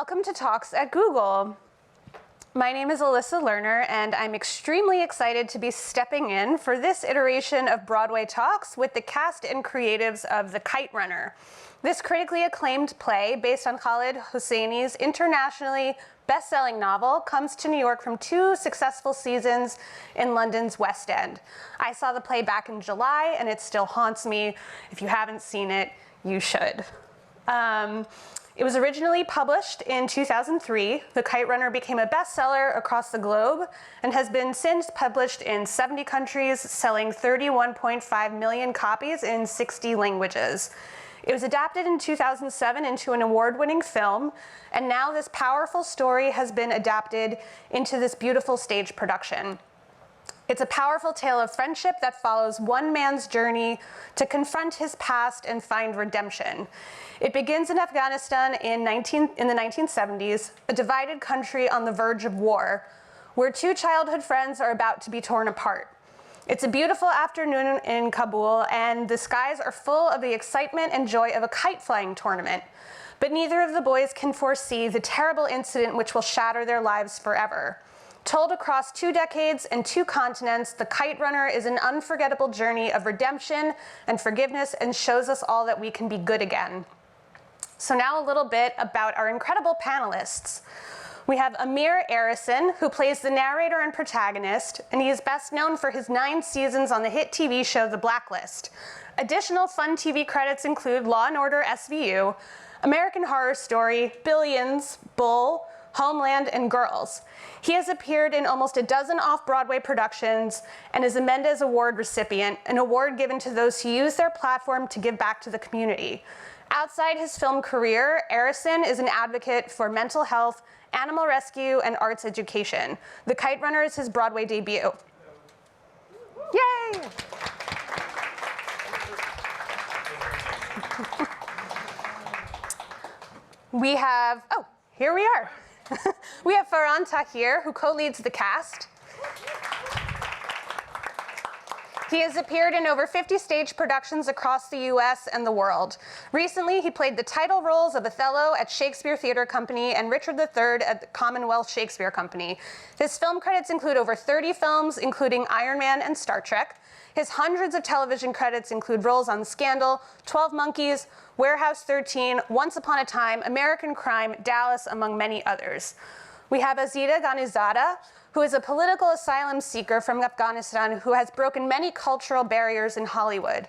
Welcome to Talks at Google. My name is Alyssa Lerner, and I'm extremely excited to be stepping in for this iteration of Broadway Talks with the cast and creatives of The Kite Runner. This critically acclaimed play, based on Khaled Hosseini's internationally best-selling novel, comes to New York from 2 successful seasons in London's West End. I saw the play back in July, and it still haunts me. If you haven't seen it, you should. It was originally published in 2003. The Kite Runner became a bestseller across the globe and has been since published in 70 countries, selling 31.5 million copies in 60 languages. It was adapted in 2007 into an award-winning film, and now this powerful story has been adapted into this beautiful stage production. It's a powerful tale of friendship that follows one man's journey to confront his past and find redemption. It begins in Afghanistan in the 1970s, a divided country on the verge of war, where 2 childhood friends are about to be torn apart. It's a beautiful afternoon in Kabul, and the skies are full of the excitement and joy of a kite flying tournament. But neither of the boys can foresee the terrible incident which will shatter their lives forever. Told across 2 decades and 2 continents, The Kite Runner is an unforgettable journey of redemption and forgiveness and shows us all that we can be good again. So now a little bit about our incredible panelists. We have Amir Arison, who plays the narrator and protagonist, and he is best known for his 9 seasons on the hit TV show The Blacklist. Additional fun TV credits include Law & Order SVU, American Horror Story, Billions, Bull, Homeland, and Girls. He has appeared in almost a dozen off-Broadway productions and is a Mendez Award recipient, an award given to those who use their platform to give back to the community. Outside his film career, Arison is an advocate for mental health, animal rescue, and arts education. The Kite Runner is his Broadway debut. Yay! We have, oh, here we are. We have Farhan Tahir, who co-leads the cast. He has appeared in over 50 stage productions across the US and the world. Recently, he played the title roles of Othello at Shakespeare Theatre Company and Richard III at the Commonwealth Shakespeare Company. His film credits include over 30 films, including Iron Man and Star Trek. His hundreds of television credits include roles on Scandal, 12 Monkeys, Warehouse 13, Once Upon a Time, American Crime, Dallas, among many others. We have Azita Ghanizada, who is a political asylum seeker from Afghanistan who has broken many cultural barriers in Hollywood.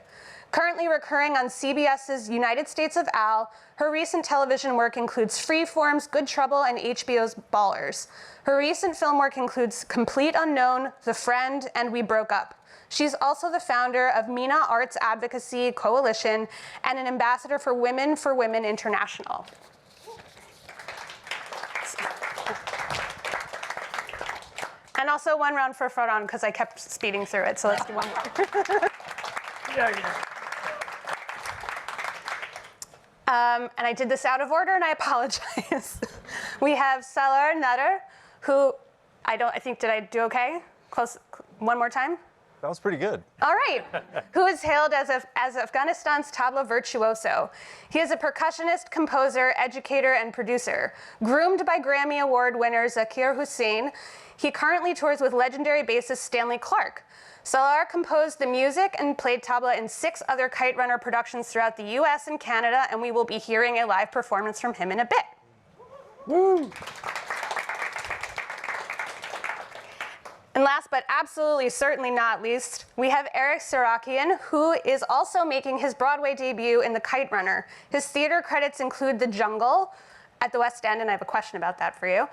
Currently recurring on CBS's United States of Al, her recent television work includes Freeform's Good Trouble and HBO's Ballers. Her recent film work includes Complete Unknown, The Friend, and We Broke Up. She's also the founder of MENA Arts Advocacy Coalition and an ambassador for Women International. And also 1 round for Farhan, because I kept speeding through it, so let's do 1 more. And I did this out of order, and I apologize. We have Salar Nader, who did I do okay? Close, 1 more time? That was pretty good. All right. Who is hailed as Afghanistan's tabla virtuoso. He is a percussionist, composer, educator, and producer. Groomed by Grammy Award winner Zakir Hussain, he currently tours with legendary bassist Stanley Clarke. Salar composed the music and played tabla in 6 other Kite Runner productions throughout the US and Canada, and we will be hearing a live performance from him in a bit. Woo! And last but absolutely certainly not least, we have Eric Sarakian, who is also making his Broadway debut in The Kite Runner. His theater credits include The Jungle at the West End, and I have a question about that for you,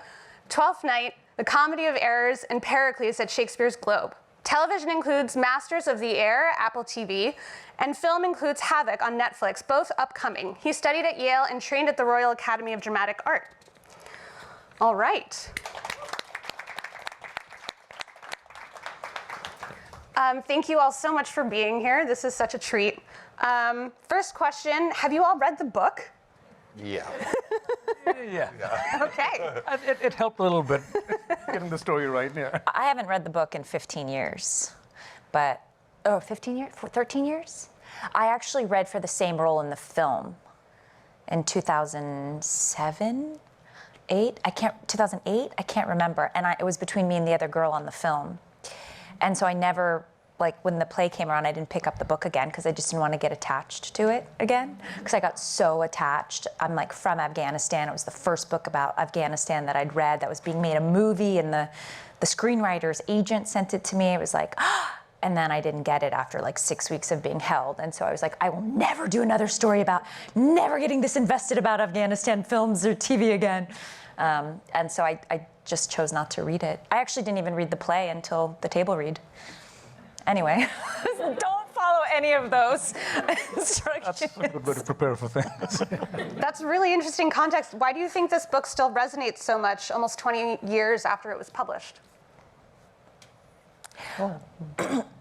Twelfth Night, The Comedy of Errors, and Pericles at Shakespeare's Globe. Television includes Masters of the Air, Apple TV, and film includes Havoc on Netflix, both upcoming. He studied at Yale and trained at the Royal Academy of Dramatic Art. All right. Thank you all so much for being here. This is such a treat. First question, have you all read the book? Yeah. Yeah. Okay. It helped a little bit getting the story right. Yeah. I haven't read the book in 15 years, but, 15 years? 13 years? I actually read for the same role in the film in 2007. 2008, I can't remember. And it was between me and the other girl on the film. And so I never, like when the play came around, I didn't pick up the book again because I just didn't want to get attached to it again because I got so attached. I'm like from Afghanistan. It was the first book about Afghanistan that I'd read that was being made a movie, and the screenwriter's agent sent it to me. It was like, and then I didn't get it after like 6 weeks of being held. And so I was like, I will never do another story about never getting this invested about Afghanistan films or TV again. And so I just chose not to read it. I actually didn't even read the play until the table read. Anyway, don't follow any of those instructions. That's a good way to prepare for things. That's really interesting context. Why do you think this book still resonates so much almost 20 years after it was published?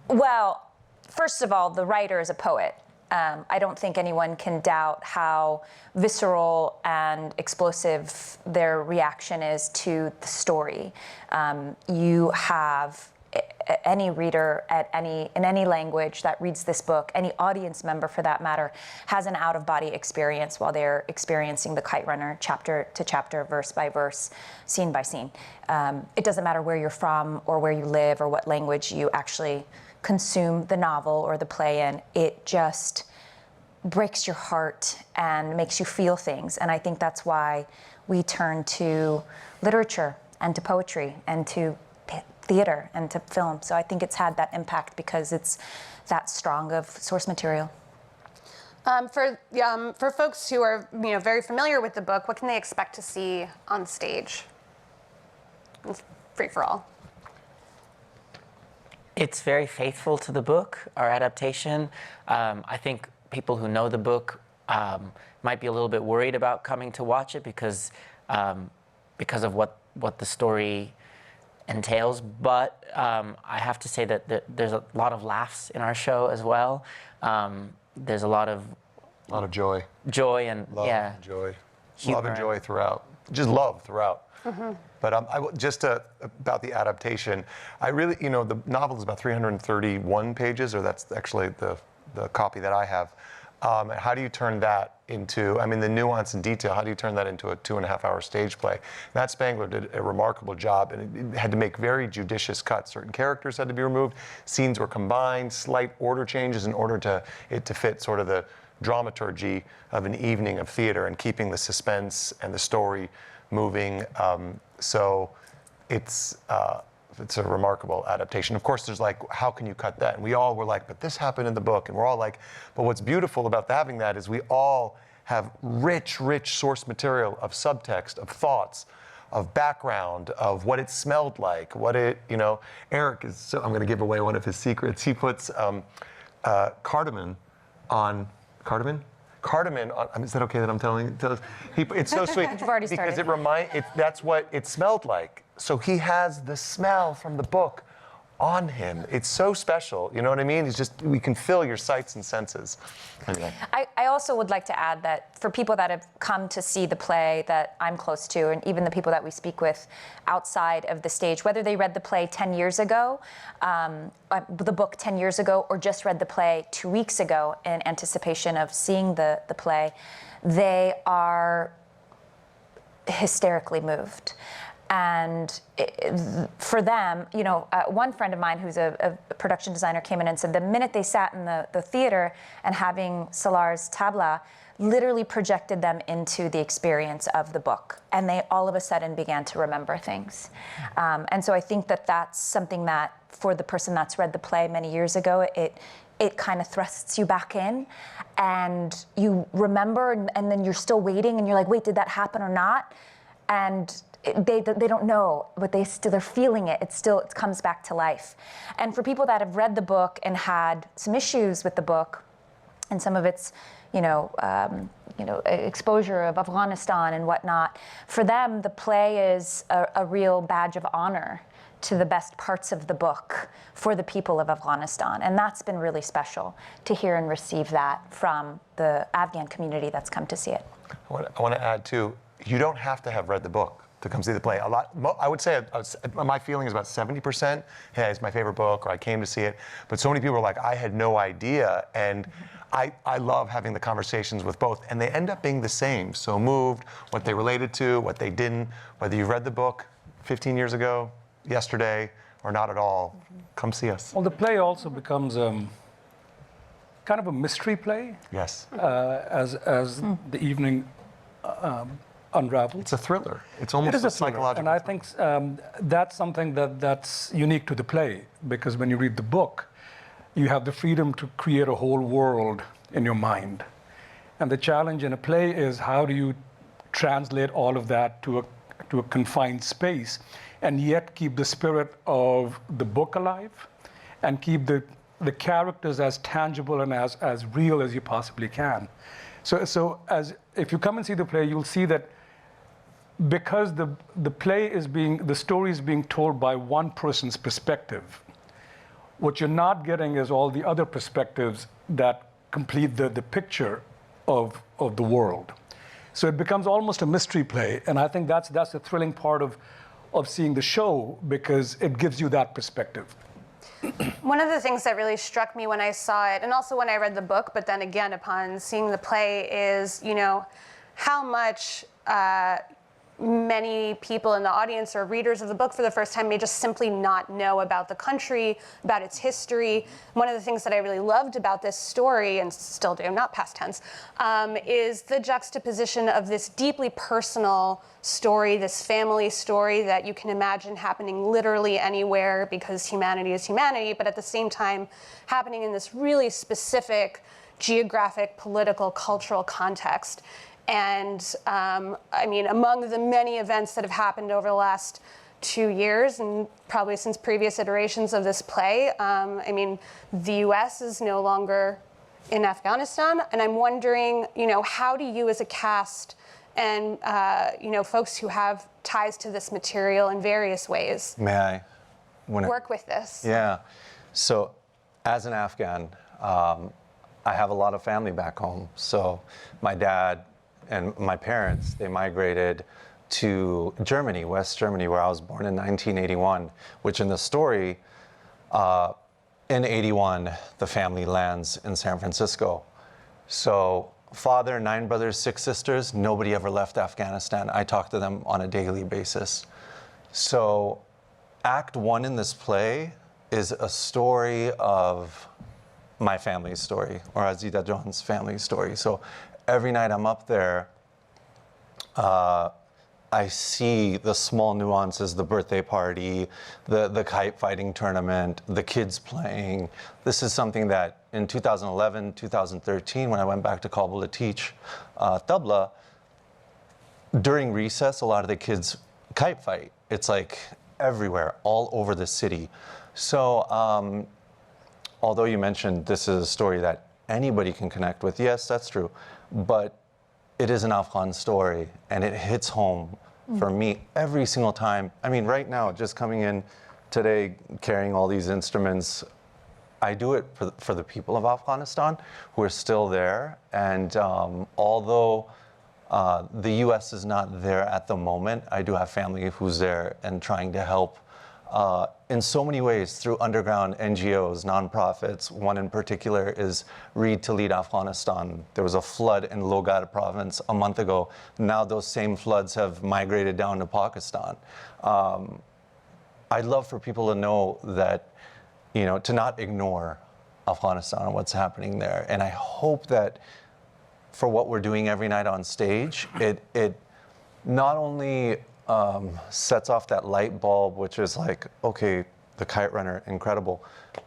Well, first of all, the writer is a poet. I don't think anyone can doubt how visceral and explosive their reaction is to the story. You have any reader in any language that reads this book, any audience member for that matter, has an out-of-body experience while they're experiencing the Kite Runner, chapter to chapter, verse by verse, scene by scene. It doesn't matter where you're from or where you live or what language you actually consume the novel or the play in. It just breaks your heart and makes you feel things. And I think that's why we turn to literature and to poetry and to theater and to film. So I think it's had that impact because it's that strong of source material. For folks who are very familiar with the book, what can they expect to see on stage? It's free for all. It's very faithful to the book, our adaptation. I think people who know the book might be a little bit worried about coming to watch it because of what the story entails, but I have to say that there's a lot of laughs in our show as well. There's a lot of joy. Joy and Love yeah, and joy. humor. Love and joy throughout. Just love throughout. Mm-hmm. But about the adaptation, I really, the novel is about 331 pages, or that's actually the copy that I have. How do you turn that into, the nuance and detail, how do you turn that into a 2.5-hour stage play? Matt Spangler did a remarkable job, and it had to make very judicious cuts. Certain characters had to be removed, scenes were combined, slight order changes in order to fit sort of the dramaturgy of an evening of theater and keeping the suspense and the story moving. So it's a remarkable adaptation. Of course, there's like, how can you cut that? And we all were like, but this happened in the book. And we're all like, but what's beautiful about having that is we all have rich source material of subtext, of thoughts, of background, of what it smelled like, what it, Eric is, so I'm going to give away one of his secrets. He puts cardamom on, is that okay that I'm telling you? It's so sweet. You've already because started. that's what it smelled like. So he has the smell from the book on him. It's so special, you know what I mean? It's just, we can feel your sights and senses. Anyway. I also would like to add that for people that have come to see the play that I'm close to, and even the people that we speak with outside of the stage, whether they read the play 10 years ago, the book 10 years ago, or just read the play 2 weeks ago in anticipation of seeing the play, they are hysterically moved. And for them, one friend of mine who's a production designer came in and said the minute they sat in the theater and having Salar's tabla literally projected them into the experience of the book. And they all of a sudden began to remember things. And so I think that that's something that for the person that's read the play many years ago, it kind of thrusts you back in and you remember and then you're still waiting and you're like, wait, did that happen or not? And they don't know, but they're feeling it. It comes back to life. And for people that have read the book and had some issues with the book, and some of its, exposure of Afghanistan and whatnot, for them the play is a real badge of honor to the best parts of the book for the people of Afghanistan. And that's been really special to hear and receive that from the Afghan community that's come to see it. I want to add too, you don't have to have read the book. to come see the play. I would say my feeling is about 70%. Hey, it's my favorite book, or I came to see it. But so many people are like, I had no idea, and I love having the conversations with both, and they end up being the same. So moved, what they related to, what they didn't. Whether you read the book 15 years ago, yesterday, or not at all, come see us. Well, the play also becomes kind of a mystery play Yes. as the evening unravels. It's a thriller. It's almost It is a thriller, psychological. and I think that's something that's unique to the play, because when you read the book, you have the freedom to create a whole world in your mind. And the challenge in a play is, how do you translate all of that to a confined space and yet keep the spirit of the book alive and keep the characters as tangible and as real as you possibly can. So as if you come and see the play, you'll see that because the story is being told by one person's perspective, what you're not getting is all the other perspectives that complete the picture of the world. So it becomes almost a mystery play, and I think that's the thrilling part of seeing the show, because it gives you that perspective. One of the things that really struck me when I saw it, and also when I read the book, but then again upon seeing the play, is, how much many people in the audience or readers of the book for the first time may just simply not know about the country, about its history. One of the things that I really loved about this story, and still do, not past tense, is the juxtaposition of this deeply personal story, this family story that you can imagine happening literally anywhere, because humanity is humanity, but at the same time happening in this really specific geographic, political, cultural context. And among the many events that have happened over the last 2 years, and probably since previous iterations of this play, the US is no longer in Afghanistan. And I'm wondering, how do you as a cast and, folks who have ties to this material in various ways May I? work with this? Yeah. So as an Afghan, I have a lot of family back home. So my dad and my parents, they migrated to Germany, West Germany, where I was born in 1981, which in the story, in 81, the family lands in San Francisco. So father, 9 brothers, 6 sisters, nobody ever left Afghanistan. I talk to them on a daily basis. So Act 1 in this play is a story of my family's story, or Azita John's family story. So every night I'm up there, I see the small nuances, the birthday party, the kite fighting tournament, the kids playing. This is something that in 2011, 2013, when I went back to Kabul to teach tabla, during recess, a lot of the kids kite fight. It's like everywhere, all over the city. So although you mentioned this is a story that anybody can connect with, yes, that's true, but it is an Afghan story, and it hits home for me every single time. I mean, right now, just coming in today, carrying all these instruments, I do it for the people of Afghanistan who are still there. And although the US is not there at the moment, I do have family who's there and trying to help in so many ways through underground NGOs, nonprofits. One in particular is Read to Lead Afghanistan. There was a flood in Logar province a month ago. Now those same floods have migrated down to Pakistan. I'd love for people to know that, to not ignore Afghanistan and what's happening there. And I hope that for what we're doing every night on stage, it not only sets off that light bulb, which is like, okay, the Kite Runner, incredible,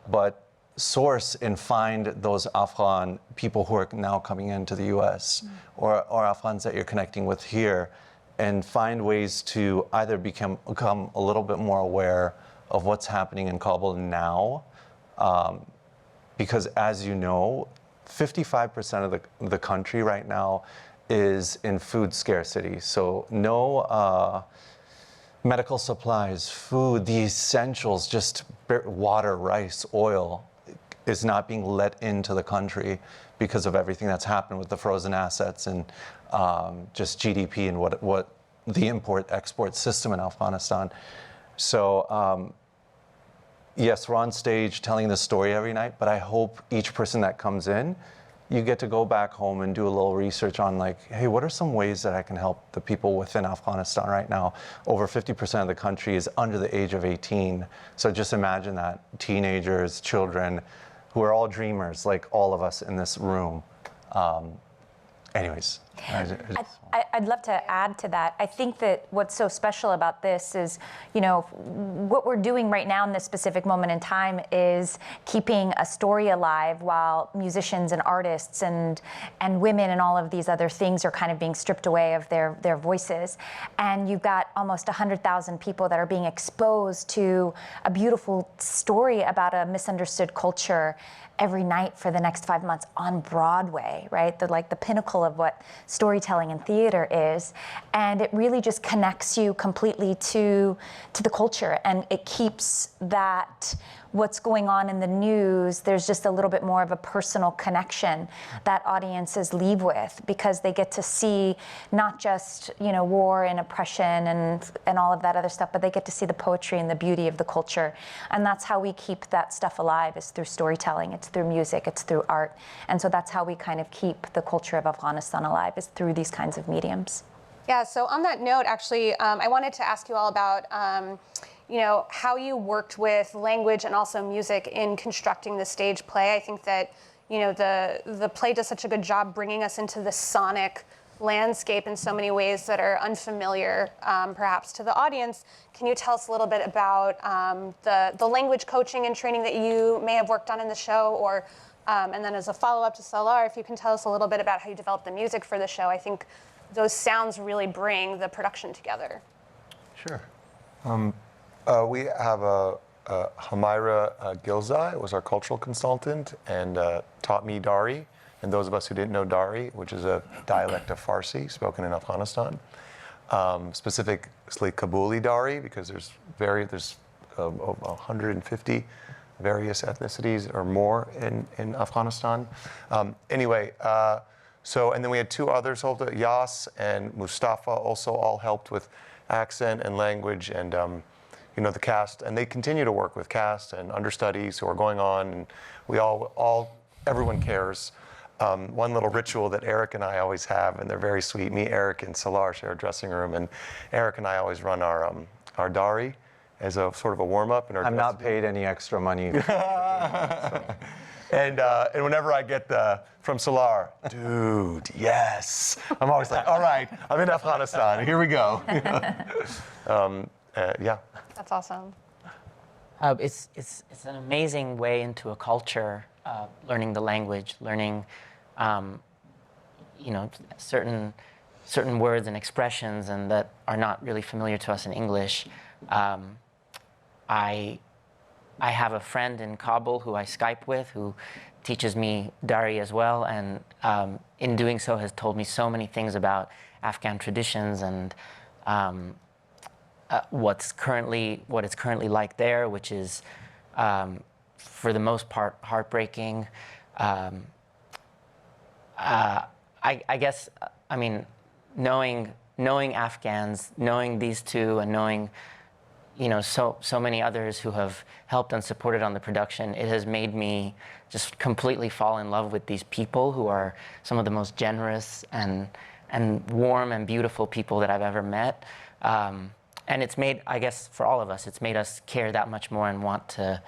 but source and find those Afghan people who are now coming into the US or Afghans that you're connecting with here, and find ways to either become a little bit more aware of what's happening in Kabul now, because as you know, 55% of the country right now is in food scarcity. So no medical supplies, food, the essentials, just water, rice, oil, is not being let into the country because of everything that's happened with the frozen assets and just GDP and what the import-export system in Afghanistan. So yes, we're on stage telling the story every night, but I hope each person that comes in, you get to go back home and do a little research on like, hey, what are some ways that I can help the people within Afghanistan right now? Over 50% of the country is under the age of 18. So just imagine that, teenagers, children, who are all dreamers, like all of us in this room. Anyways. I'd love to add to that. I think that what's so special about this is, you know, what we're doing right now in this specific moment in time is keeping a story alive while musicians and artists and women and all of these other things are kind of being stripped away of their voices. And you've got almost 100,000 people that are being exposed to a beautiful story about a misunderstood culture every night for the next 5 months on Broadway, right? The pinnacle of what storytelling and theater is. And it really just connects you completely to the culture, and it keeps that what's going on in the news, there's just a little bit more of a personal connection that audiences leave with, because they get to see not just, you know, war and oppression and all of that other stuff, but they get to see the poetry and the beauty of the culture. And that's how we keep that stuff alive, is through storytelling, it's through music, it's through art. And so that's how we kind of keep the culture of Afghanistan alive, is through these kinds of mediums. Yeah, so on that note, actually, I wanted to ask you all about you know, how you worked with language and also music in constructing the stage play. I think that, you know, the play does such a good job bringing us into the sonic landscape in so many ways that are unfamiliar, perhaps, to the audience. Can you tell us a little bit about the language coaching and training that you may have worked on in the show, or and then as a follow-up to Salar, if you can tell us a little bit about how you developed the music for the show. I think those sounds really bring the production together. Sure. We have Humaira Gilzai was our cultural consultant and taught me Dari. And those of us who didn't know Dari, which is a dialect of Farsi spoken in Afghanistan, specifically Kabuli Dari, because there's 150 various ethnicities or more in Afghanistan. Anyway, so, and then we had two others, Yas and Mustafa, also all helped with accent and language and you know, the cast, and they continue to work with cast and understudies who are going on, and we everyone cares. One little ritual that Eric and I always have, and they're very sweet. Me, Eric, and Salar share a dressing room, and Eric and I always run our Dari as a sort of a warm-up. I'm not paid any extra money. And whenever I get from Salar, dude, yes, I'm always like, all right, I'm in Afghanistan, here we go. Yeah. That's awesome. It's an amazing way into a culture, learning the language, learning, you know, certain words and expressions and that are not really familiar to us in English. I have a friend in Kabul who I Skype with who teaches me Dari as well, and in doing so has told me so many things about Afghan traditions and what it's currently like there, which is for the most part heartbreaking. I guess, I mean, knowing Afghans, knowing these two, and knowing, you know, so many others who have helped and supported on the production, it has made me just completely fall in love with these people who are some of the most generous and warm and beautiful people that I've ever met. And it's made, I guess, for all of us, it's made us care that much more and want to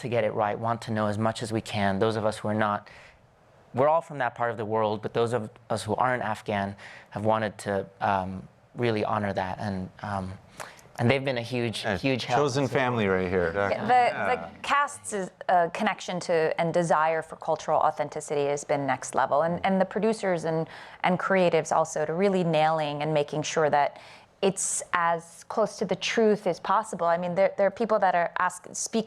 get it right, want to know as much as we can. Those of us who are not, we're all from that part of the world, but those of us who aren't Afghan have wanted to really honor that. And they've been a huge help. Chosen family right here. The cast's connection to and desire for cultural authenticity has been next level. And the producers and creatives also, to really nailing and making sure that it's as close to the truth as possible. I mean, there are people that are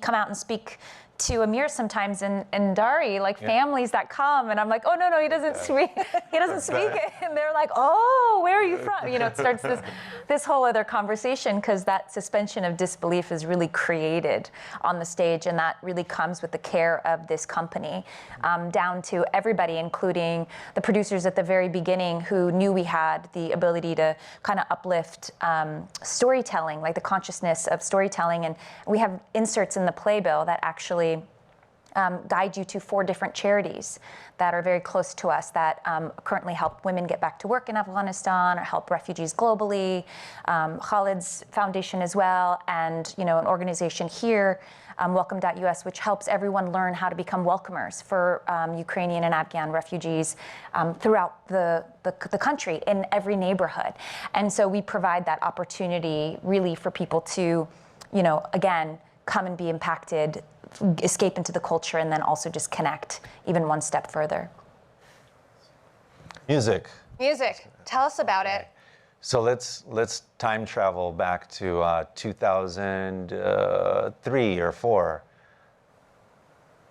come out and speak to Amir sometimes and Dari, like families that come, and I'm like, oh no, he doesn't speak, and they're like, oh, where are you from? You know, it starts this whole other conversation because that suspension of disbelief is really created on the stage, and that really comes with the care of this company, down to everybody, including the producers at the very beginning who knew we had the ability to kind of uplift storytelling, like the consciousness of storytelling, and we have inserts in the playbill that actually guide you to 4 different charities that are very close to us that currently help women get back to work in Afghanistan or help refugees globally. Khalid's foundation as well, and an organization here, Welcome.us, which helps everyone learn how to become welcomers for Ukrainian and Afghan refugees throughout the country in every neighborhood. And so we provide that opportunity really for people to, again, come and be impacted, escape into the culture, and then also just connect even one step further. Music. Tell us about it. So let's time travel back to 2003 or 4.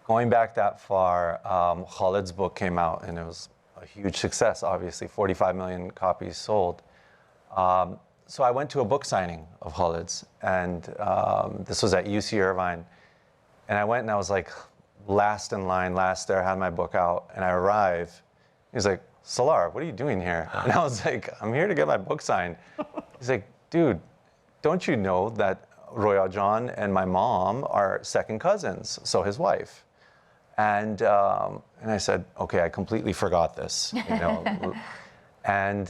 Going back that far, Khalid's book came out, and it was a huge success, obviously, 45 million copies sold. So I went to a book signing of Khalid's, and this was at UC Irvine. And I went and I was like last in line, last there, had my book out, and I arrive. He's like, Salar, what are you doing here? And I was like, I'm here to get my book signed. He's like, dude, don't you know that Royal John and my mom are second cousins, so his wife. And I said, okay, I completely forgot this. And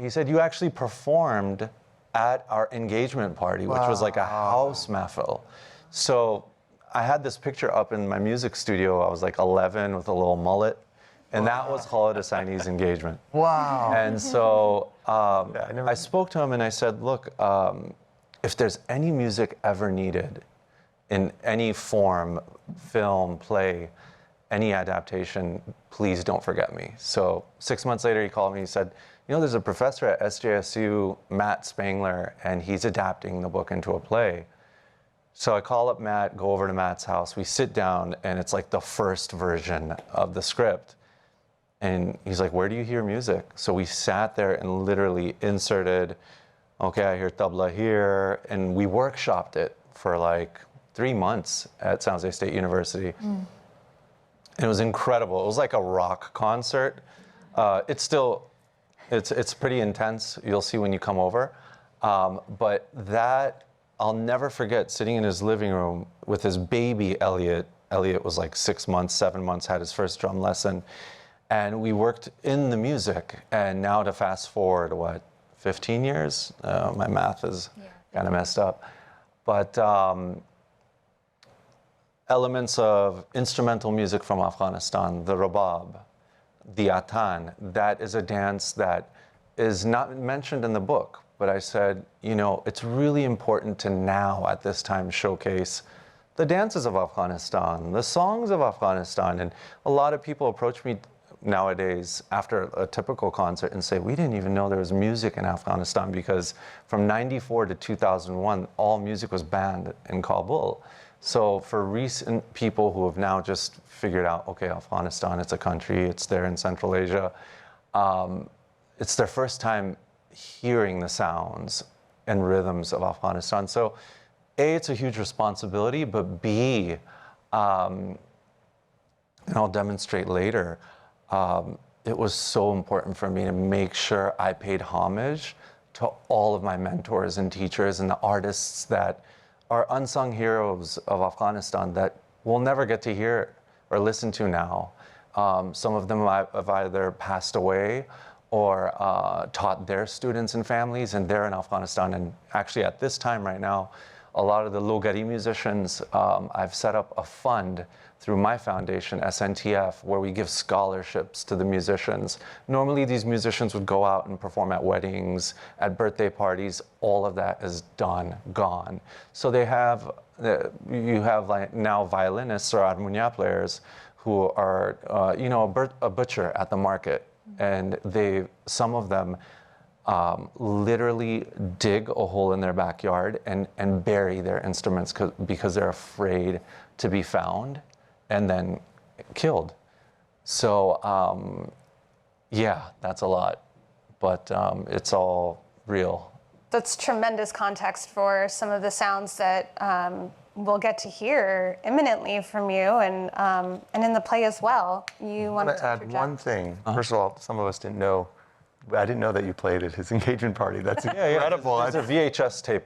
he said, you actually performed at our engagement party, which was like a house mahfil. So I had this picture up in my music studio. I was like 11 with a little mullet. And that was Khalid Hosseini's engagement. Wow. And so I spoke to him and I said, look, if there's any music ever needed in any form, film, play, any adaptation, please don't forget me. So 6 months later, he called me. He said, there's a professor at SJSU, Matt Spangler, and he's adapting the book into a play. So I call up Matt, go over to Matt's house. We sit down, and it's like the first version of the script. And he's like, where do you hear music? So we sat there and literally inserted, okay, I hear tabla here. And we workshopped it for like 3 months at San Jose State University. And it was incredible. It was like a rock concert. It's pretty intense. You'll see when you come over. But that, I'll never forget sitting in his living room with his baby, Elliot. Elliot was like 6 months, 7 months, had his first drum lesson. And we worked in the music. And now to fast forward, 15 years? My math is kind of messed up. But elements of instrumental music from Afghanistan, the rabab, the atan, that is a dance that is not mentioned in the book. But I said, it's really important to now, at this time, showcase the dances of Afghanistan, the songs of Afghanistan. And a lot of people approach me nowadays after a typical concert and say, we didn't even know there was music in Afghanistan, because from 94 to 2001, all music was banned in Kabul. So for recent people who have now just figured out, okay, Afghanistan, it's a country, it's there in Central Asia, it's their first time hearing the sounds and rhythms of Afghanistan. So A, it's a huge responsibility, but B, and I'll demonstrate later, it was so important for me to make sure I paid homage to all of my mentors and teachers and the artists that are unsung heroes of Afghanistan that we'll never get to hear or listen to now. Some of them have either passed away or taught their students and families, and they're in Afghanistan. And actually at this time right now, a lot of the Logari musicians, I've set up a fund through my foundation, SNTF, where we give scholarships to the musicians. Normally these musicians would go out and perform at weddings, at birthday parties. All of that is done, gone. So they have, you have like now violinists or armonia players who are, a butcher at the market. And some of them literally dig a hole in their backyard and bury their instruments because they're afraid to be found and then killed. So, yeah, that's a lot, but it's all real. That's tremendous context for some of the sounds that we'll get to hear imminently from you, and in the play as well. You wanted to add one thing. First of all, some of us didn't know. I didn't know that you played at his engagement party. That's incredible. There's a VHS tape.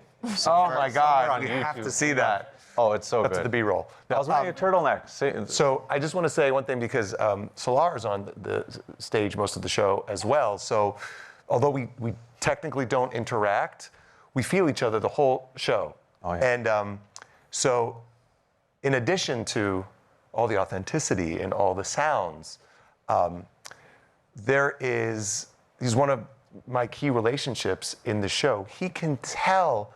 Oh my God, on we have YouTube. to see that. Oh, it's so That's good. the B-roll. I was wearing a turtleneck. So I just want to say one thing, because Solar is on the stage most of the show as well. So although we technically don't interact, we feel each other the whole show. Oh, yeah. And so in addition to all the authenticity and all the sounds, he's one of my key relationships in the show. He can tell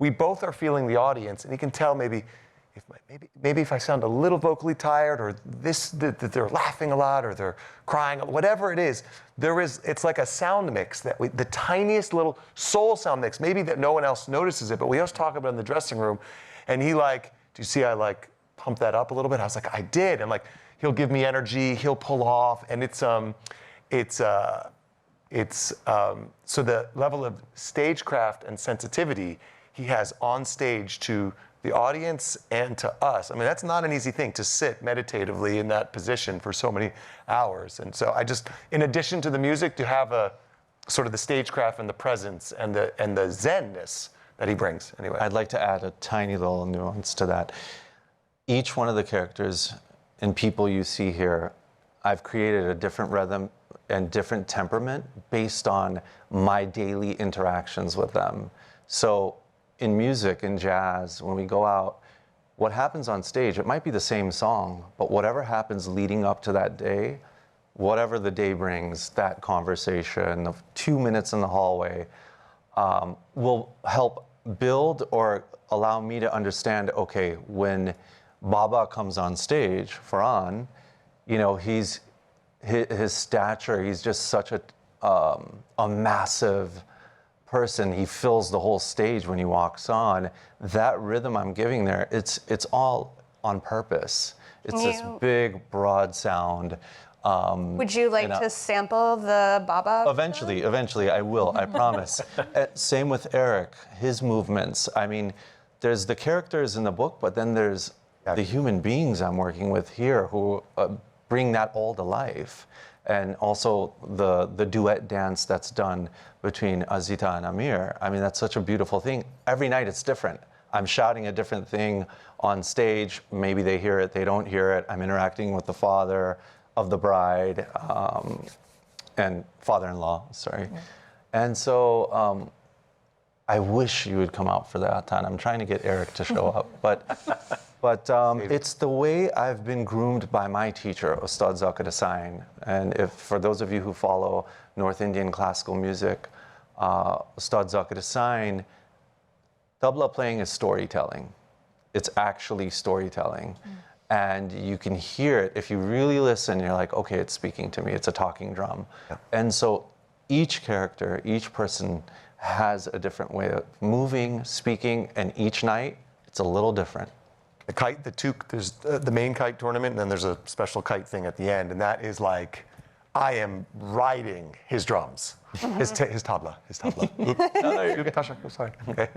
we both are feeling the audience, and he can tell maybe if I sound a little vocally tired, or that they're laughing a lot, or they're crying, whatever it is. It's like a sound mix the tiniest little soul sound mix, maybe that no one else notices it, but we always talk about it in the dressing room. And he do you see I pump that up a little bit? I was like, I did. And he'll give me energy, he'll pull off, and so the level of stagecraft and sensitivity he has on stage to the audience and to us. I mean, that's not an easy thing to sit meditatively in that position for so many hours. And so in addition to the music, to have a sort of the stagecraft and the presence and the zenness that he brings. Anyway, I'd like to add a tiny little nuance to that. Each one of the characters and people you see here, I've created a different rhythm and different temperament based on my daily interactions with them. So in music, in jazz, when we go out, what happens on stage, it might be the same song, but whatever happens leading up to that day, whatever the day brings, that conversation of 2 minutes in the hallway, will help build or allow me to understand, okay, when Baba comes on stage, Farhan, his stature, he's just such a massive person. He fills the whole stage when he walks on. That rhythm I'm giving there, it's all on purpose. It's this big, broad sound. Would you like to sample the Baba? Eventually I will, I promise. Same with Eric, his movements. I mean, there's the characters in the book, but then there's the human beings I'm working with here who bring that all to life. And also the duet dance that's done between Azita and Amir. I mean, that's such a beautiful thing. Every night it's different. I'm shouting a different thing on stage. Maybe they hear it, they don't hear it. I'm interacting with the father of the bride and father-in-law, sorry. Yeah. And so I wish you would come out for that, and I'm trying to get Eric to show up. But it's the way I've been groomed by my teacher, Ustad Zakir Hussain. And for those of you who follow North Indian classical music, Ustad Zakir Hussain, tabla playing is storytelling. It's actually storytelling. And you can hear it. If you really listen, you're like, okay, it's speaking to me. It's a talking drum. Yeah. And so each character, each person has a different way of moving, speaking, and each night, it's a little different. The kite, there's the main kite tournament, and then there's a special kite thing at the end, and that is I am riding his drums, his tabla. Sorry. Okay.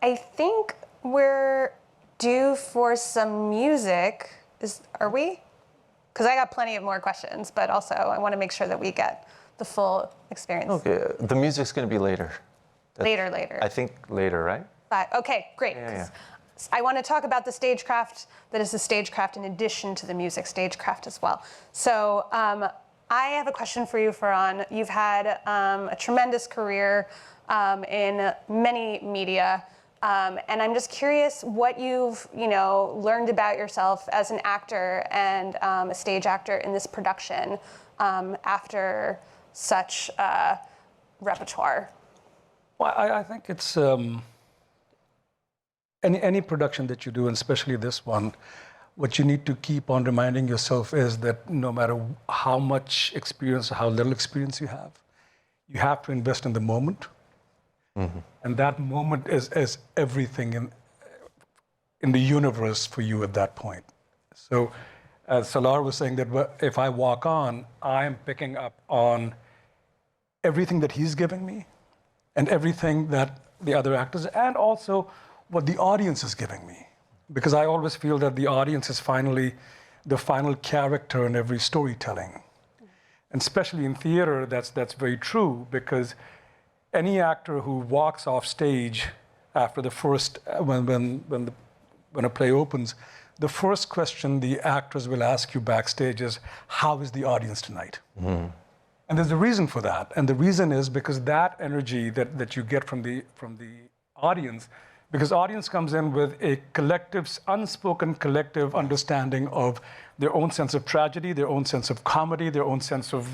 I think we're due for some music. Are we? Because I got plenty of more questions, but also I want to make sure that we get the full experience. Okay, the music's going to be later. Later. I think later, right? Okay, great. Yeah. I want to talk about the stagecraft that is the stagecraft in addition to the music stagecraft as well. So I have a question for you, Farhan. You've had a tremendous career in many media, and I'm just curious what you've learned about yourself as an actor and a stage actor in this production after such repertoire. Well, I think it's any production that you do, and especially this one, what you need to keep on reminding yourself is that no matter how much experience or how little experience you have to invest in the moment. Mm-hmm. And that moment is everything in the universe for you at that point. So as Salar was saying, that if I walk on, I'm picking up on everything that he's giving me and everything that the other actors, and also what the audience is giving me. Because I always feel that the audience is finally the final character in every storytelling. And especially in theater, that's very true, because any actor who walks off stage after the first, when a play opens, the first question the actors will ask you backstage is, how is the audience tonight? Mm-hmm. And there's a reason for that. And the reason is because that energy that you get from the audience, because audience comes in with a collective, unspoken collective understanding of their own sense of tragedy, their own sense of comedy, their own sense of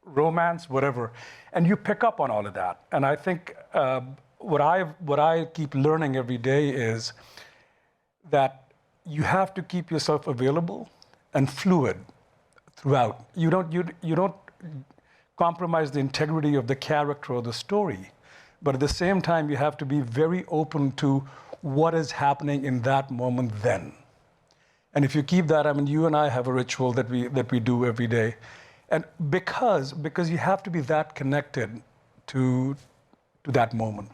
romance, whatever. And you pick up on all of that. And I think what I keep learning every day is that you have to keep yourself available and fluid throughout. You don't compromise the integrity of the character or the story, but at the same time, you have to be very open to what is happening in that moment then. And if you keep that, I mean, you and I have a ritual that we do every day, and because you have to be that connected to that moment.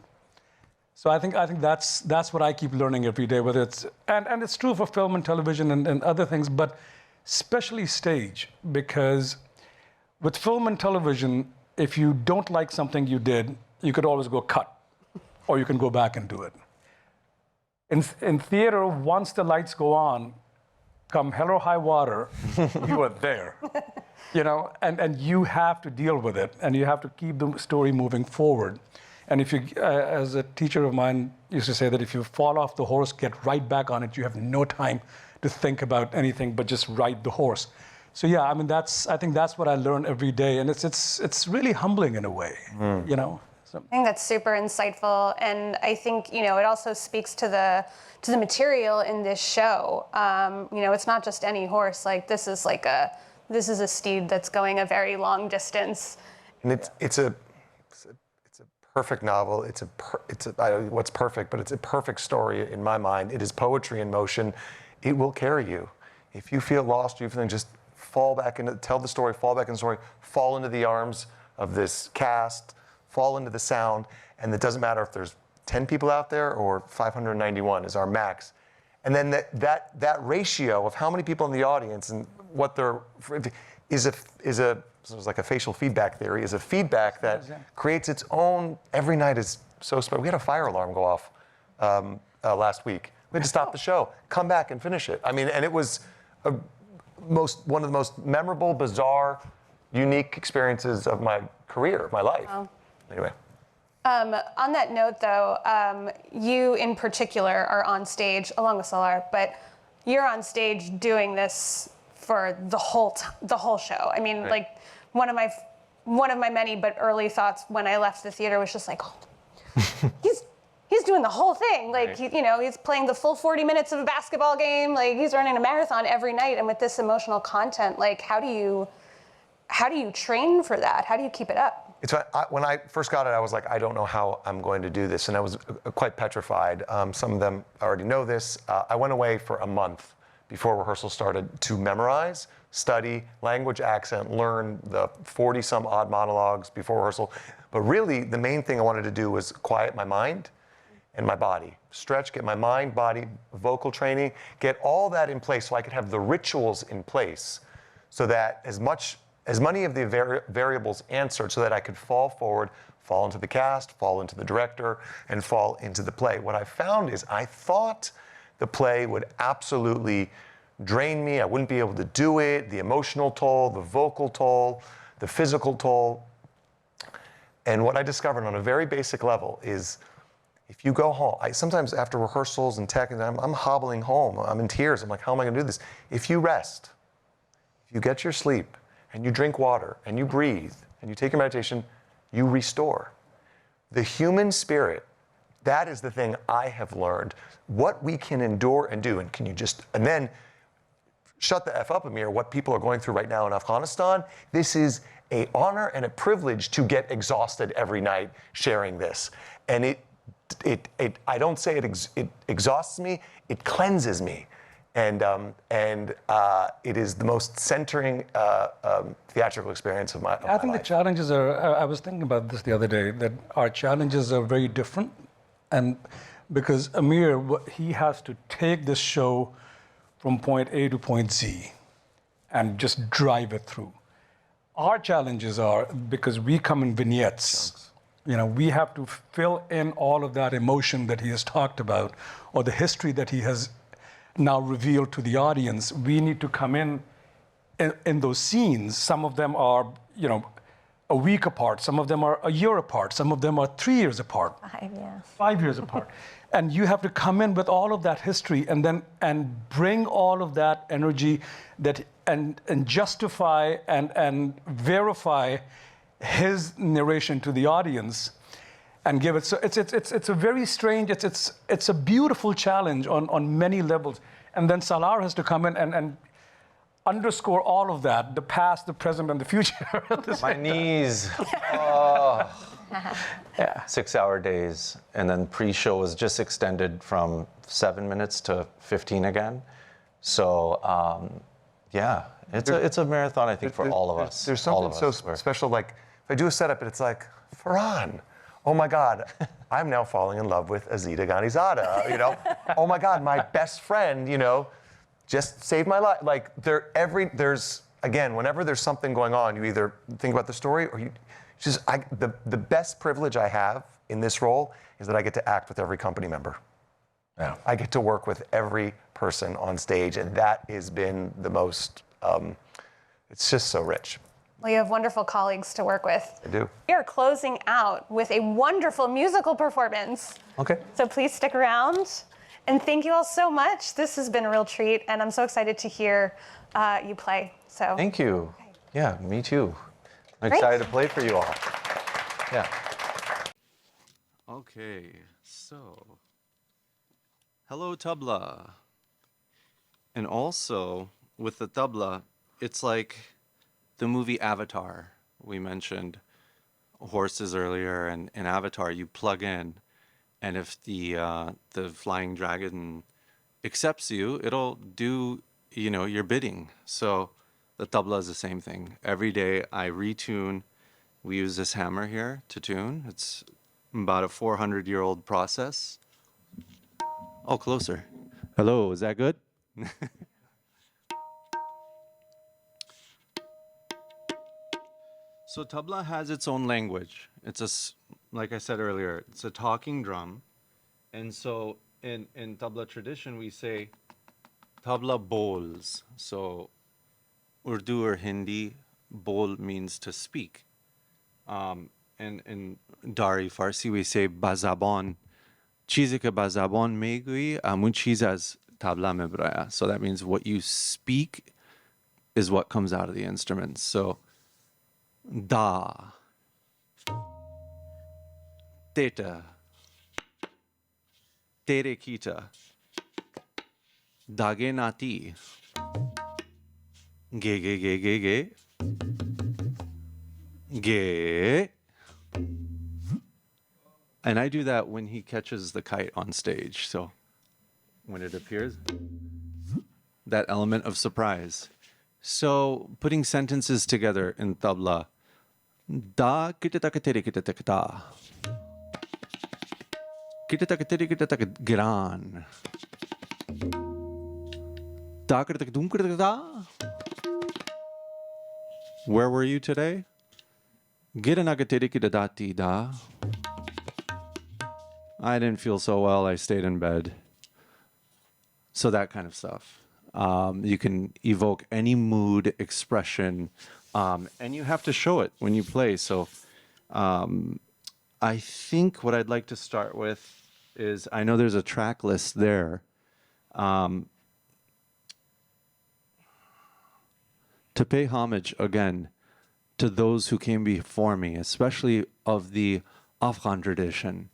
So I think that's what I keep learning every day, whether it's, and it's true for film and television and other things, but especially stage, because with film and television, if you don't like something you did, you could always go cut, or you can go back and do it. In theater, once the lights go on, come hell or high water, you are there, and you have to deal with it, and you have to keep the story moving forward. And if you, as a teacher of mine used to say that if you fall off the horse, get right back on it. You have no time to think about anything but just ride the horse. So yeah, I mean, I think that's what I learn every day, and it's really humbling in a way, So. I think that's super insightful, and I think it also speaks to the material in this show. It's not just any horse. Like this is a steed that's going a very long distance. And it's a perfect novel. What's perfect, but it's a perfect story in my mind. It is poetry in motion. It will carry you. If you feel lost, you feel just tell the story, fall back in the story, fall into the arms of this cast, fall into the sound, and it doesn't matter if there's 10 people out there or 591 is our max. And then that ratio of how many people in the audience and what they're is like a facial feedback theory, is a feedback that creates its own. Every night is so special. We had a fire alarm go off last week. We had to stop the show, come back and finish it. I mean, and it was one of the most memorable, bizarre, unique experiences of my career, of my life. Wow. Anyway. On that note, though, you in particular are on stage along with Salar, but you're on stage doing this for the whole show. I mean, like one of my many but early thoughts when I left the theater was just like, oh, he's doing the whole thing. Like he's playing the full 40 minutes of a basketball game. Like he's running a marathon every night, and with this emotional content, like how do you train for that? How do you keep it up? When I first got it, I was like, I don't know how I'm going to do this, and I was quite petrified. Some of them already know this. I went away for a month before rehearsal started to memorize, study, language, accent, learn the 40-some odd monologues before rehearsal. But really, the main thing I wanted to do was quiet my mind and my body. Stretch, get my mind, body, vocal training, get all that in place so I could have the rituals in place so that as many of the variables answered so that I could fall forward, fall into the cast, fall into the director, and fall into the play. What I found is I thought the play would absolutely drain me. I wouldn't be able to do it, the emotional toll, the vocal toll, the physical toll. And what I discovered on a very basic level is if you go home, sometimes after rehearsals and tech, and I'm hobbling home, I'm in tears. I'm like, how am I going to do this? If you rest, if you get your sleep, and you drink water, and you breathe, and you take your meditation, you restore. The human spirit, that is the thing I have learned. What we can endure and do, and then shut the F up, Amir, what people are going through right now in Afghanistan. This is an honor and a privilege to get exhausted every night sharing this. And I don't say it exhausts me, it cleanses me. And it is the most centering theatrical experience of my life. I think the challenges are, I was thinking about this the other day, that our challenges are very different. And because Amir, he has to take this show from point A to point Z and just drive it through. Our challenges are, because we come in vignettes, we have to fill in all of that emotion that he has talked about, or the history that he has now revealed to the audience. We need to come in those scenes. Some of them are, a week apart. Some of them are a year apart. Some of them are 3 years apart. 5 years apart. And you have to come in with all of that history and bring all of that energy and justify and verify his narration to the audience and give it. So it's a very strange, it's a beautiful challenge on many levels. And then Salar has to come in and underscore all of that, the past, the present, and the future. My knees. Oh. Yeah. 6-hour days. And then pre-show was just extended from 7 minutes to 15 again. So, yeah, it's a marathon, I think, for all of us. There's something so special, like, if I do a setup and it's like, Farhan, oh my God, I'm now falling in love with Azita Ghanizada, Oh my God, my best friend, just saved my life. Like, there's, again, whenever there's something going on, you either think about the story or the best privilege I have in this role is that I get to act with every company member. Yeah. I get to work with every person on stage, and that has been the most, it's just so rich. Well, you have wonderful colleagues to work with. I do. We are closing out with a wonderful musical performance. Okay. So please stick around. And thank you all so much. This has been a real treat, and I'm so excited to hear you play. So thank you. Okay. Yeah, me too. I'm Great. excited to play for you all. Yeah. Okay, so hello tabla. And also with the tabla, it's like the movie Avatar. We mentioned horses earlier, and in Avatar you plug in, and if the flying dragon accepts you, it'll do your bidding. So the tabla is the same thing. Every day I retune. We use this hammer here to tune. It's about a 400-year-old process. Oh, closer. Hello, is that good? So tabla has its own language. Like I said earlier, it's a talking drum. And so in tabla tradition, we say tabla bols. So Urdu or Hindi, bol means to speak. And in Dari Farsi, we say bazabon. Cheeze ke bazabon mein gui, amun cheez az tabla mein braya. So that means what you speak is what comes out of the instruments. So da, teta, tere kita, dage nati, ge ge ge ge ge, ge. And I do that when he catches the kite on stage. So when it appears, that element of surprise. So putting sentences together in tabla. Da kitatakitere kitatakita. Kitatakitere kitatakiran. Da kitatakidum kitatata. Where were you today? Giranagatere kitadati da. I didn't feel so well, I stayed in bed. So that kind of stuff. You can evoke any mood, expression, and you have to show it when you play. So I think what I'd like to start with is, I know there's a track list there. To pay homage, again, to those who came before me, especially of the Afghan tradition.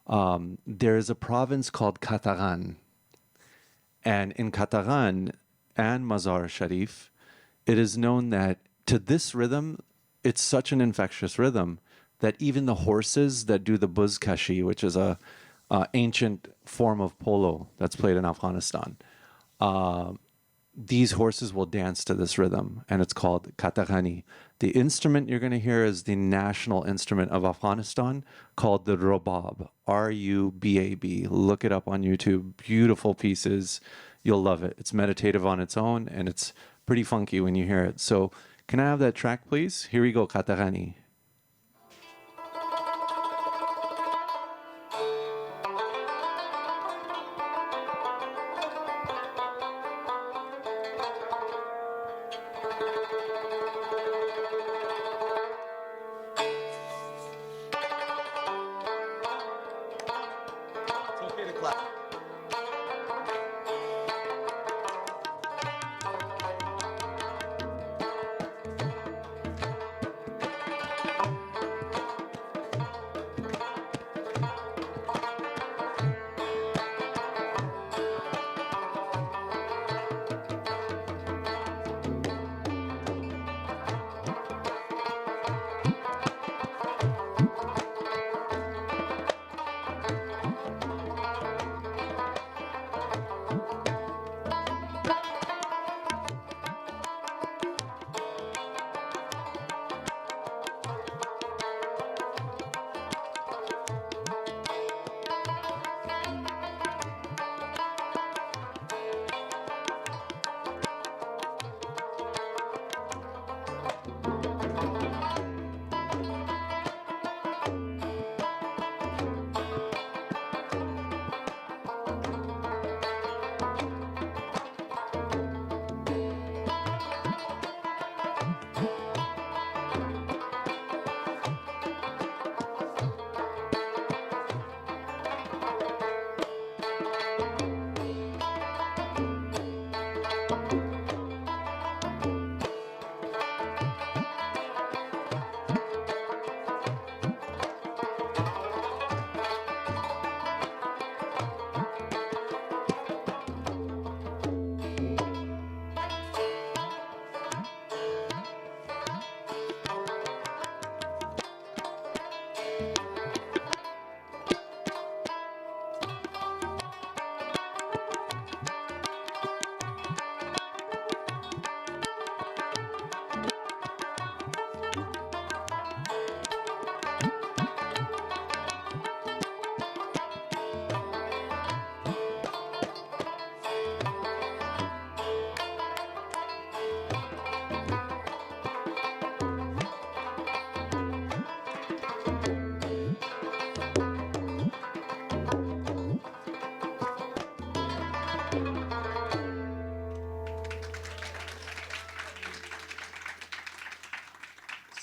There is a province called Kataran. And in Kataran and Mazar Sharif, it is known that to this rhythm, it's such an infectious rhythm that even the horses that do the buzkashi, which is a ancient form of polo that's played in Afghanistan. These horses will dance to this rhythm, and it's called kataghani. The instrument you're going to hear is the national instrument of Afghanistan called the rubab, R-U-B-A-B. Look it up on YouTube. Beautiful pieces. You'll love it. It's meditative on its own, and it's pretty funky when you hear it. So can I have that track, please? Here we go, kataghani.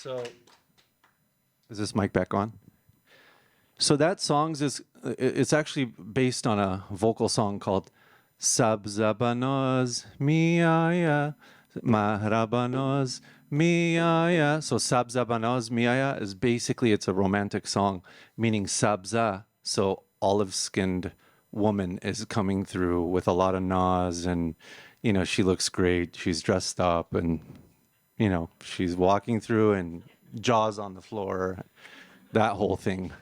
So, is this mic back on? So that it's actually based on a vocal song called Sabzabanoz Miaya Mahrabanoz Miaya. So Sabzabanoz Miaya is basically, it's a romantic song meaning sabza. So olive-skinned woman is coming through with a lot of naz, and she looks great. She's dressed up, and she's walking through and jaws on the floor, that whole thing.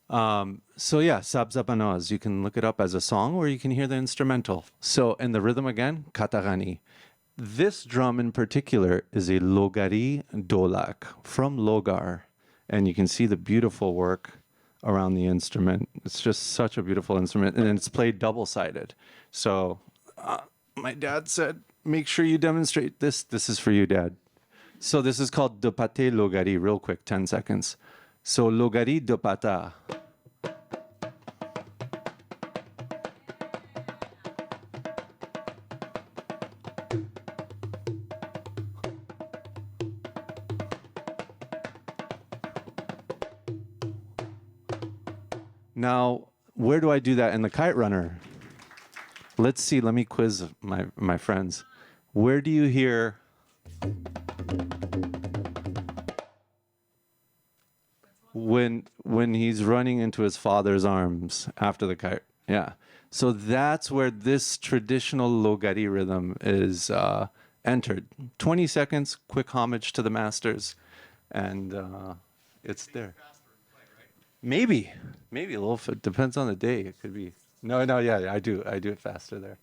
So yeah, Sabzabanaz, you can look it up as a song or you can hear the instrumental. So, and the rhythm again, kataghani. This drum in particular is a Logari Dolak from Logar. And you can see the beautiful work around the instrument. It's just such a beautiful instrument, and it's played double-sided. So my dad said, make sure you demonstrate this. This is for you, Dad. So this is called Dopate Logari, real quick, 10 seconds. So Logari Dopata. Now, where do I do that in the Kite Runner? Let's see, let me quiz my friends. Where do you hear when he's running into his father's arms after the kite? Yeah. So that's where this traditional Logari rhythm is entered. 20 seconds, quick homage to the masters, and it's there. Maybe a little. Depends on the day. It could be. No, yeah, I do it faster there.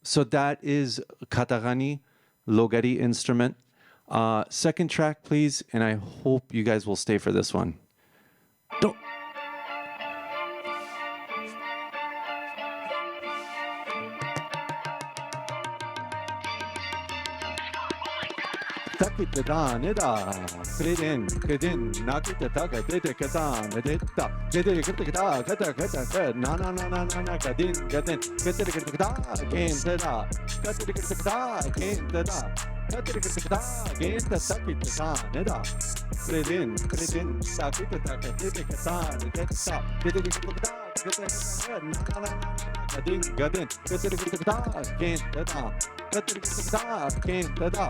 So that is Katagani, Logari instrument. Second track, please, and I hope you guys will stay for this one. Don't. Takita da nida, kredin, nakita taka, dita kata, nadita, dita kata, kata, na, kadin, kata kata, game, tada, kata kata, game, tada, kata kata, game, takita da nida, kredin, takita taka, dita kata, nadita, dita kata, na, kadin, kata kata, game, tada, kata kata, game, tada.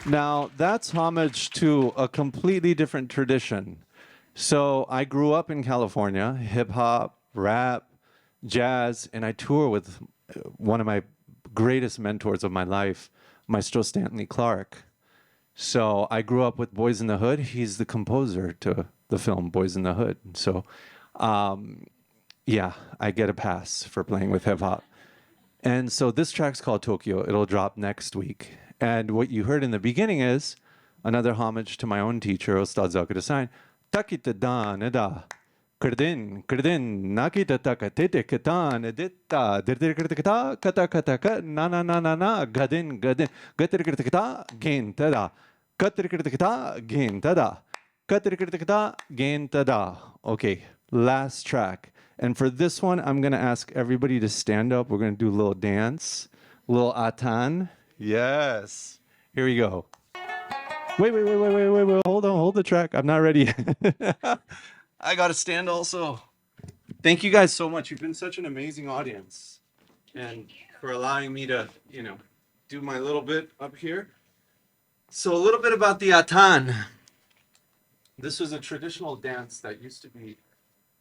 Now, that's homage to a completely different tradition. So I grew up in California, hip hop, rap, jazz, and I tour with one of my greatest mentors of my life, Maestro Stanley Clarke. So I grew up with Boys in the Hood. He's the composer to the film Boys in the Hood. So yeah, I get a pass for playing with hip hop. And so this track's called Tokyo. It'll drop next week. And what you heard in the beginning is another homage to my own teacher, Ustad Zakir Hussain. Takita da nida. Kردin, nakita taka tete katan edita, dirdir kritikata, kata kata na, gadin, gatir kritikata, gain tada, katir kritikata, gain tada, katir kritikata, gain tada. Okay, last track. And for this one, I'm going to ask everybody to stand up. We're going to do a little dance, a little atan. Yes. Here we go. Wait. Hold the track. I'm not ready. I got to stand also. Thank you guys so much. You've been such an amazing audience. And for allowing me to, do my little bit up here. So a little bit about the atan. This was a traditional dance that used to be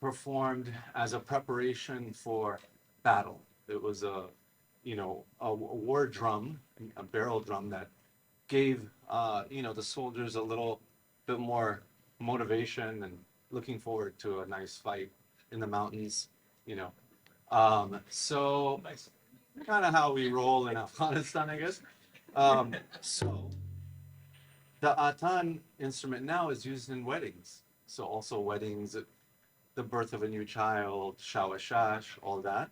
performed as a preparation for battle. It was a war drum, a barrel drum that gave, the soldiers a little bit more motivation and looking forward to a nice fight in the mountains, So kind of how we roll in Afghanistan, I guess. So the atan instrument now is used in weddings. So also weddings, the birth of a new child, shawashash, all that.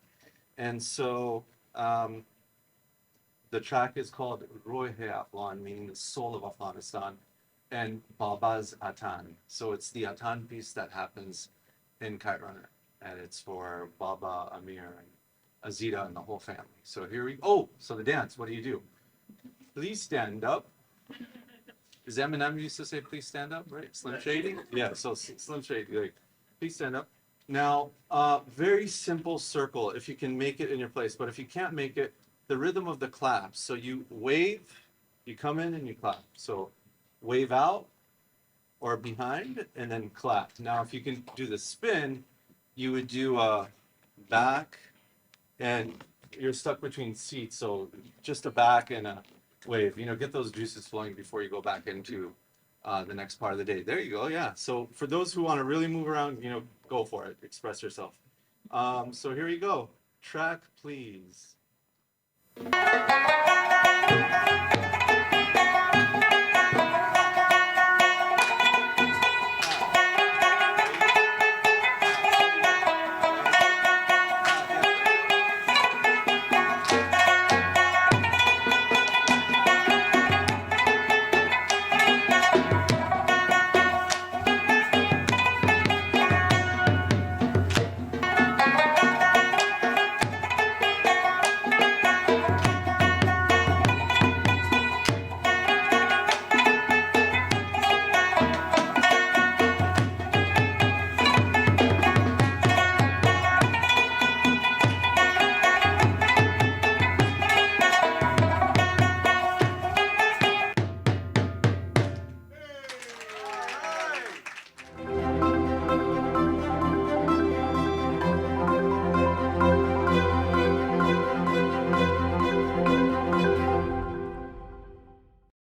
And so the track is called Roh-e-Afghan, meaning the soul of Afghanistan, and Baba's Atan. So it's the Atan piece that happens in Kite Runner, and it's for Baba, Amir, and Azita, and the whole family. So so the dance, what do? Please stand up. Is Eminem used to say, please stand up, right? Slim Shady? Yeah, so Slim Shady, like, please stand up. Now, very simple circle if you can make it in your place, but if you can't make it, the rhythm of the claps. So you wave, you come in and you clap. So wave out or behind and then clap. Now, if you can do the spin, you would do a back and you're stuck between seats. So just a back and a wave, get those juices flowing before you go back into the next part of the day. There you go. Yeah. So for those who want to really move around, go for it. Express yourself. So here you go. Track, please.